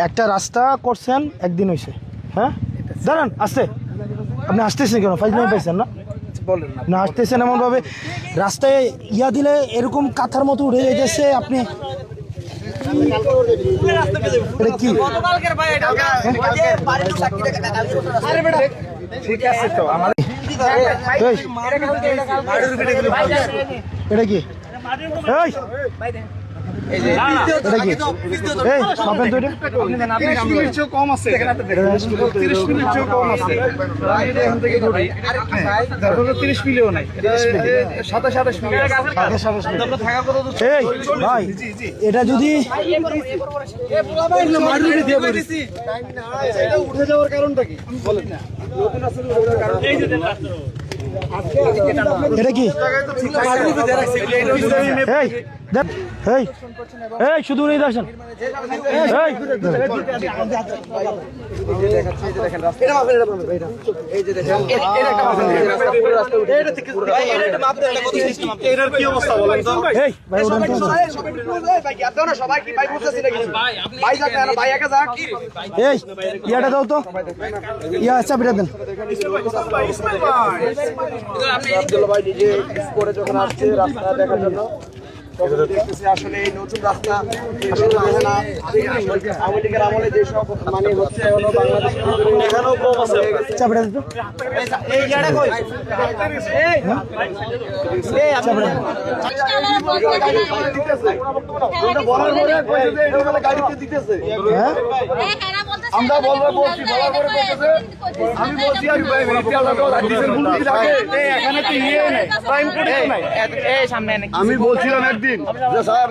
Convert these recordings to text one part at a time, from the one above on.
একটা রাস্তা করছেন একদিন হয়েছে, হ্যাঁ দাঁড়ান আসতে, আপনি আসতেছেন কেন? ফাইজলামি পাইছেন না? না আসতেছেন এমন ভাবে রাস্তায় ইয়া দিলে এরকম কাঁথার মতো উঠে যাইতেছে। আপনি এটা কি ঠিক আছে তো আমার এটা কি কম আছে 30 মিনিট কম আছে 30 মিলিও নাই 27 মিলিয়ন ভাই। এটা যদি উঠে যাওয়ার কারণটা কি বলেন না? এটা কি শুধু নেই দর্শন ইয়াটা দাও তো, ইয়া চাবিটা দেন। আব্দুল্লাহ ভাই নিজে করে যখন আসছে রাস্তা দেখার জন্য আসলে এই নতুন রাস্তা আওয়ামী লীগের আমলে যেসব মানে হচ্ছে বাংলাদেশের এখানেও কম আছে। চাবিটা দিত আমরা বলছি বলার পরে বলতেছে আমি বলছি এখানে তো ইয়ে নেই টাইম নাই। আমি বলছিলাম একদিন যে স্যার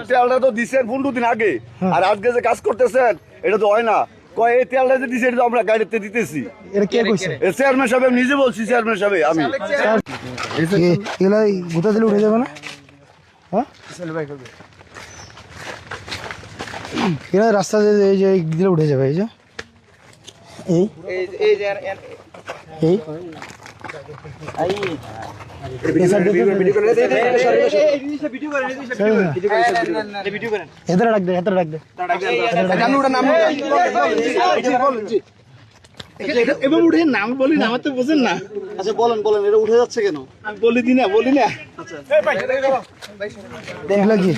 তেলটা তো দিচ্ছেন 15 দিন আগে, আর আজকে যে কাজ করতেছেন এটা তো হয় না। কয় এই তেলটা যে দিচ্ছে এটা তো আমরা গাড়িতে দিতেছি। এটা কে কইছে? চেয়ারম্যান সাহেব নিজে বলছি, চেয়ারম্যান সাহেব আমি এগুলা গুতা দিলে উঠে যাবে না? হ্যাঁ এরা রাস্তা এই যে দিলে উঠে যাবে। এই যে এই এদের ডাক দে, এদের ডাক দে। এবার উঠে নাম বলি না, আমার তো বোঝেন না। আচ্ছা বলেন বলেন, এটা উঠে যাচ্ছে কেন? আমি বলি না। আচ্ছা দেখলা কি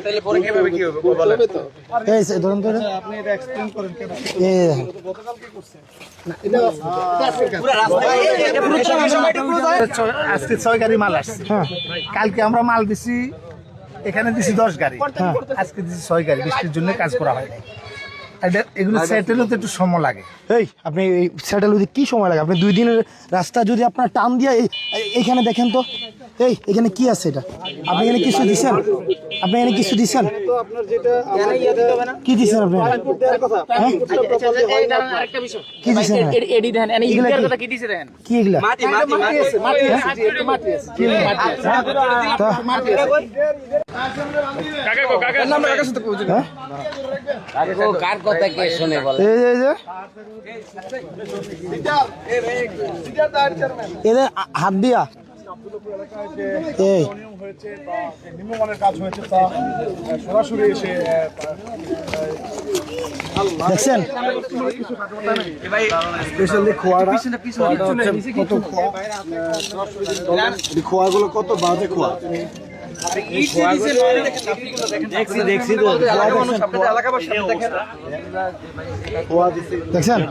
তাহলে পরে কিভাবে কি হবে বলেন তো। এই ধরুন তো আপনি এটা এক্সপ্লেইন করেন কেন? গতকাল কি করছেন? না এটা পুরো রাস্তা আজকে 6 গাড়ি মাল আসছে। হ্যাঁ কালকে আমরা মাল দিছি, এখানে দিছি 10 গাড়ি, আজকে দিছি 6 গাড়ি। বৃষ্টির জন্য কাজ করা হয় নাই। এগুলো সেটেল হতে একটু সময় লাগে। এই আপনি এই সেটেল হতে কি সময় লাগে? আপনি 2 দিনের রাস্তা যদি আপনার টান দিয়ে এইখানে দেখেন তো, এই এখানে কি আছে? এটা আপনি এখানে কিছু দিচ্ছেন? আপনি এখানে কিছু দিচ্ছেন? কি দিচ্ছেন আপনি? কি দিচ্ছেন? কি এগুলা? এদের হাত দিয়া নিম্নমানের কাজ হয়েছে তা সরাসরি এসে দেখছেন? স্পেশালি খোয়াগুলো কত বাজে খোয়া। দেখছি তো দেখছেন?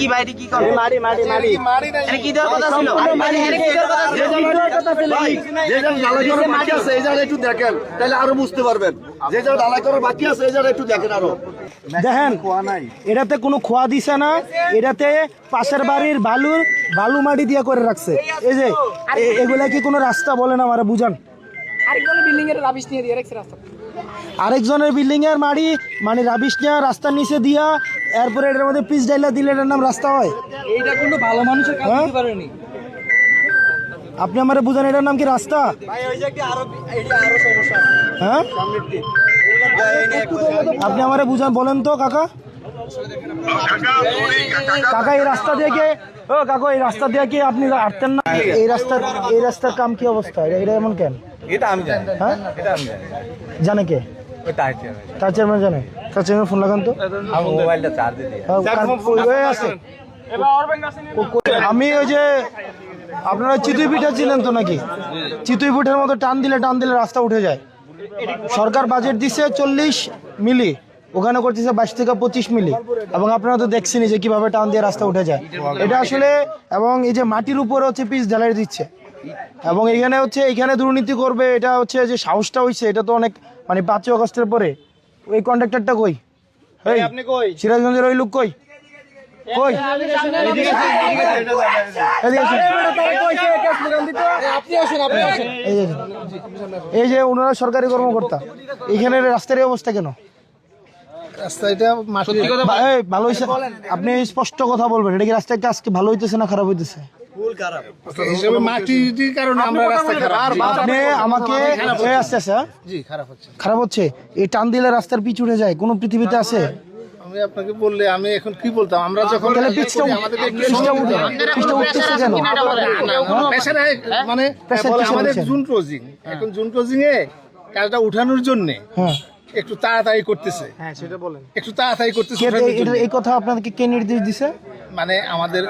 কি বাইরে কি করে মারি মারি মারি আরে কি দেওয়ার কথা ছিল? আরে কি দেওয়ার কথা ছিল? যে জায়গা ঢালাই করার বাকি আছে এই জায়গা একটু দেখেন, তাহলে আরো বুঝতে পারবেন। যে জায়গা ঢালাই করার বাকি আছে এই জায়গা একটু দেখেন আরো। দেখেন এটাতে কোনো খোয়া দিছে না, এটাতে পাশের বাড়ির বালু মাটি দিয়ে করে রাখছে। এই যে এগুলা কি কোনো রাস্তা বলেন আমার বুঝান? আরেকজনের বিল্ডিং এর রাবিশ নিয়ে দিয়ে রাখছে রাস্তা, আরেকজনের বিল্ডিং এর মাটি মানে রাবিশ নিয়ে রাস্তার নিচে দিয়া এরপরে এটার মধ্যে পিচ ডাইলা দিলে এটার নাম রাস্তা হয়? এইটা কোনো ভালো মানুষের কাজ দিতে পারেনি। আপনি আমারে বুঝান এটার নাম কি রাস্তা? হ্যাঁ আপনি আমারে বুঝান, বলেন তো কাকা। কাকা এই রাস্তা দিয়ে কি ও কাকা এই রাস্তা দিয়ে কি আপনি হাঁটতেন না? এই রাস্তার কাম কি অবস্থা? এটা এমন কেন? এটা আমি জানি। হ্যাঁ এটা আমি জানি। জানে কে? ওই টাইট তার চেয়ারম্যান জানে? তার চেয়ারম্যান ফোন লাগান তো। আমি মোবাইলটা চার্জ দিয়ে আমি ওই যে আপনারা চিতুই পিঠা ছিলেন তো নাকি? চিতুই পিঠার মতো টান দিলে রাস্তা উঠে যায়। সরকার বাজেট দিছে 40 মিলি, ওখানে করতেছে 22 থেকে 25 মিলি, এবং আপনারা তো দেখছেনই যে কিভাবে টান দিয়ে রাস্তা উঠে যায়। এটা আসলে, এবং এই যে মাটির উপরে হচ্ছে পিচ ঢালাই দিচ্ছে, এবং এখানে দুর্নীতি করবে, এটা হচ্ছে যে সাহসটা হইছে, এটা তো অনেক মানে 5 আগস্টের পরে। ওই কন্ট্রাক্টরটা কই? এই আপনি কই? সিরাজগঞ্জের ওই লোক কই? কই? এদিকে আসেন। এই যে ওনারা সরকারি কর্মকর্তা, এখানে রাস্তার এই অবস্থা কেন? ভালো হয়েছে, আপনি স্পষ্ট কথা বলবেন, এটা কি রাস্তাটা আজকে ভালো হইতেছে না খারাপ হইতেছে? আপনি আমাকে খারাপ হচ্ছে, এই টান দিলে রাস্তার পিচ উঠে যায়, কোন পৃথিবীতে আছে? আমি আপনাকে বললে আমি এখন কি বলতাম, আমরা যখন পিচটা উঠতেছে কেন? মানে আমাদের জুন ক্লোজিং, এখন জুন ক্লোজিং এ কাজটা উঠানোর জন্য একটু তাড়াতাড়ি করতেছে। হ্যাঁ সেটা বলেন, একটু তাড়াতাড়ি করতেছে। এই কথা আপনাদেরকে কে নির্দেশ দিছে? মানে আমাদের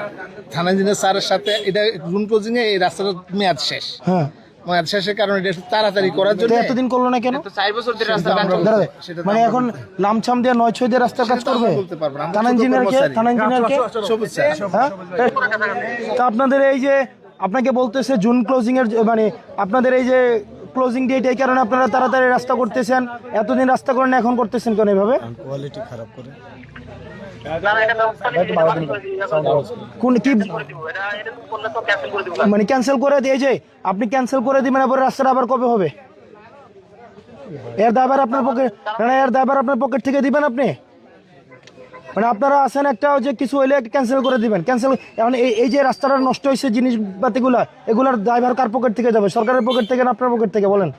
থানা ইঞ্জিনিয়ার স্যারের সাথে, এটা জুন ক্লোজিং এ এই রাস্তাটার মেয়াদ শেষ। হ্যাঁ মেয়াদ শেষের কারণে এটা একটু তাড়াতাড়ি করার জন্য। এতদিন করলো না কেন? 4 বছর ধরে রাস্তা কাজ মানে এখন লামছাম দিয়ে 9-6 দিয়ে রাস্তার কাজ করবে? থানা ইঞ্জিনিয়ারকে সবুজ স্যার। হ্যাঁ তা আপনাদের এই যে আপনাকে বলতেছে জুন ক্লোজিং এর, মানে আপনাদের এই যে ক্লোজিং ডেট, এই কারণে আপনারা তাড়াতাড়ি রাস্তা করতেছেন, এতদিন রাস্তা করেন, এখন করতেছেন কেন এভাবে? কোয়ালিটি খারাপ করে কোন কি মানে ক্যান্সেল করে দিয়ে, যে আপনি ক্যান্সেল করে দিবেন, এবার রাস্তাটা আবার কবে হবে? এর দায়ভার আপনার পকেট, এর দায়ভার আপনার পকেট থেকে দিবেন আপনি? মানে আপনারা আছেন একটা যে কিছু হইলে ক্যান্সেল করে দিবেন, ক্যান্সেল। এখন এই যে রাস্তাটা নষ্ট হয়েছে, জিনিসপাতিগুলা, এগুলার দায়ভার কার পকেট থেকে যাবে? সরকারের পকেট থেকে না আপনার পকেট থেকে? বলেন।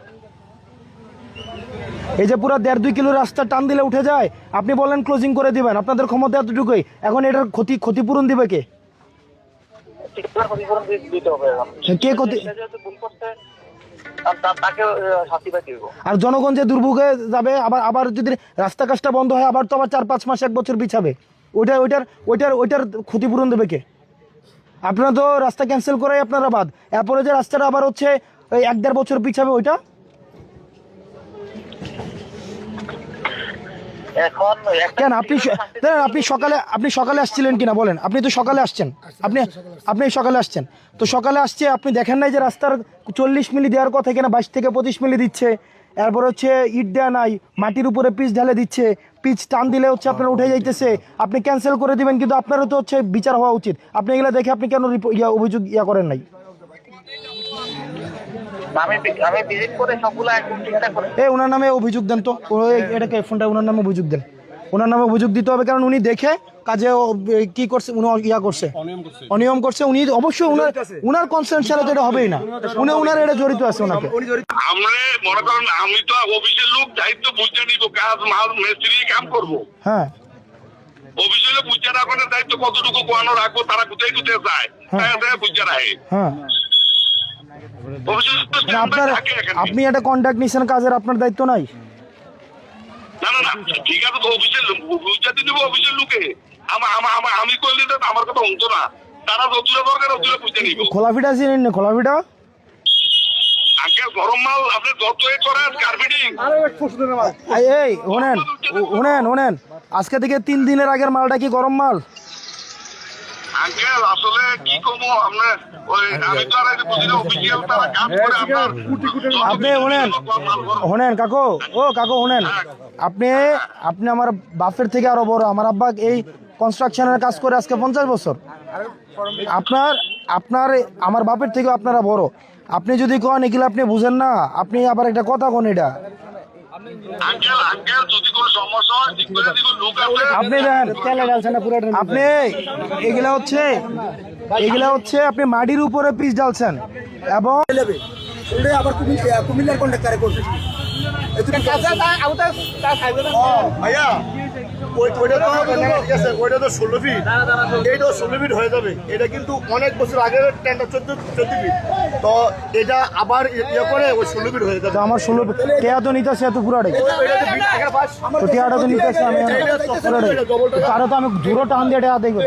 এই যে পুরো 1.5-2 কিলো রাস্তা টান দিলে উঠে যায়, আপনি বলেন ক্লোজিং করে দিবেন, আপনাদের ক্ষমতা এতটুকুই। এখন এটার ক্ষতিপূরণ দিবে কে? কে ক্ষতি? আর জনগণ যে দুর্ভোগে যাবে, আবার যদি রাস্তা কাজটা বন্ধ হয়, আবার তো আবার 4-5 মাস 1 বছর পিছাবে, ওইটার ক্ষতিপূরণ দেবে কে? আপনারা তো রাস্তা ক্যান্সেল করে আপনারা বাদ, এরপরে যে রাস্তাটা আবার হচ্ছে ওই 1-1.5 বছর পিছাবে, ওইটা কেন? আপনি সকালে আসছিলেন কিনা বলেন? আপনি তো সকালে আসছেন, আপনি সকালে আসছেন তো সকালে আসছে, আপনি দেখেন নাই যে রাস্তার 40 মিলি দেওয়ার কথা, এখানে 22 থেকে 25 মিলি দিচ্ছে। এরপর হচ্ছে ইট দেওয়া নাই, মাটির উপরে পিচ ঢালে দিচ্ছে, পিচ টান দিলে হচ্ছে আপনার উঠে যাইতেছে, আপনি ক্যান্সেল করে দিবেন, কিন্তু আপনারও তো হচ্ছে বিচার হওয়া উচিত। আপনি এগুলো দেখে আপনি কেন অভিযোগ করেন নাই? ওনার নামে অভিযোগ দেন তো, এটাকে ফোনটা ওনার নামে অভিযোগ দেন, ওনার নামে অভিযোগ দিতে হবে, কারণ উনি দেখে কাজে কি করছে, উনি অনিয়ম করছে, উনি অবশ্যই উনার কনসার্ন ছাড়া তো এটা হবেই না, উনার এটা জড়িত আছে। ওনাকে আমরা মনে করেন, আমি তো অফিসের লোক, দায়িত্ব বুঝে নিব, কাজ মাল মিস্ত্রি কাম করবো। হ্যাঁ অফিসের বুঝে রাখার দায়িত্ব কতটুকু কোয়ানো রাখবো, তারা কোথায় যায় বুঝে রাখে। হ্যাঁ আপনি একটা কন্ট্রাক্ট নিছেন কাজের, আপনার দায়িত্ব নাই? না ঠিক আছে, তো অফিসের বুঝাতে দিব, অফিসের লোকে আমি করলে তো আমার কথা হতো না, তারা যতটা দরকার অতটা বুঝে নিব। খোলাফিটা চিনেন না? খোলাফিটা আগে গরম মাল আপনি যতই করেন কার্পেটিং। এই শোনেন, আজকে থেকে 3 দিনের আগের মালটা কি গরম মাল? আঙ্কেল আসলে কি কমো, আপনার ওই আমি তো আর বুঝিনা অফিসিয়াল তারা কাজ করে, আপনার আপনি শোনেন কাকু, শোনেন, আপনি আমার বাপের থেকে আরো বড়। আমার আব্বা এই কনস্ট্রাকশনের কাজ করে আজকে 50 বছর। আপনার আমার বাপের থেকে আপনারা বড়। আপনি যদি কন এগুলো আপনি বুঝেন না, আপনি আবার একটা কথা কোন, এটা আপনি এগুলা হচ্ছে এগুলা হচ্ছে আপনি মাটির উপরে পিচ ঢালছেন এবং কুমিল্লার কন্ট্রাক্টরে করবে ভাইয়া ওইটা তো 16 ফিট, এইটাও 16 ফিট হয়ে যাবে। এটা কিন্তু অনেক বছর আগের টেন্ডার 14 ফিট, তো এটা আবার ইয়ে করে ওই 16 ফিট হয়ে যাবে। তো আমার 16 টেয়া তো নিতেছে এত পুরাটাই, তো টেয়াটা তো নিতেছে আমি পুরাটাই, তারা তো আমি দূরও টান দিয়ে টেয়া দেখবো।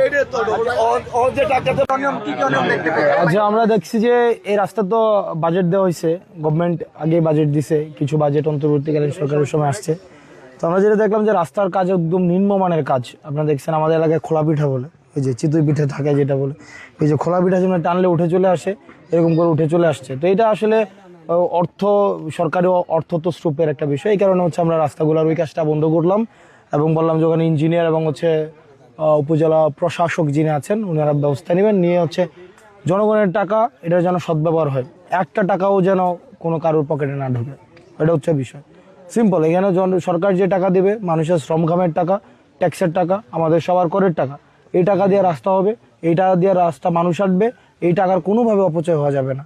আচ্ছা, আমরা দেখছি যে এই রাস্তা তো বাজেট দেওয়া হয়েছে, গভর্নমেন্ট আগে বাজেট দিছে, কিছু বাজেট অন্তর্বর্তীকালীন সরকারের সময় আসছে। তো আমরা যেটা দেখলাম যে রাস্তার কাজ একদম নিম্নমানের কাজ। আপনারা দেখছেন আমাদের এলাকায় খোলা পিঠা বলে, ওই যে চিতই পিঠে থাকে যেটা বলে, এই যে খোলা পিঠা যেমন টানলে উঠে চলে আসে, এরকম করে উঠে চলে আসছে। তো এটা আসলে সরকারি অর্থ তো স্রোপের একটা বিষয়। এই কারণে হচ্ছে আমরা রাস্তাগুলোর ওই কাজটা বন্ধ করলাম এবং বললাম যে ওখানে ইঞ্জিনিয়ার এবং হচ্ছে উপজেলা প্রশাসক যিনি আছেন ওনারা ব্যবস্থা নেবেন, নিয়ে হচ্ছে জনগণের টাকা এটা যেন সদ্ব্যবহার হয়, একটা টাকাও যেন কোনো কারোর পকেটে না ঢোকে, এটা হচ্ছে বিষয়। সিম্পল, এখানে সরকার যে টাকা দেবে মানুষের শ্রমঘামের টাকা, ট্যাক্সের টাকা, আমাদের সবার করের টাকা, এই টাকা দিয়ে রাস্তা হবে, এই টাকা দিয়ে রাস্তা মানুষ আসবে, এই টাকার কোনোভাবে অপচয় হওয়া যাবে না।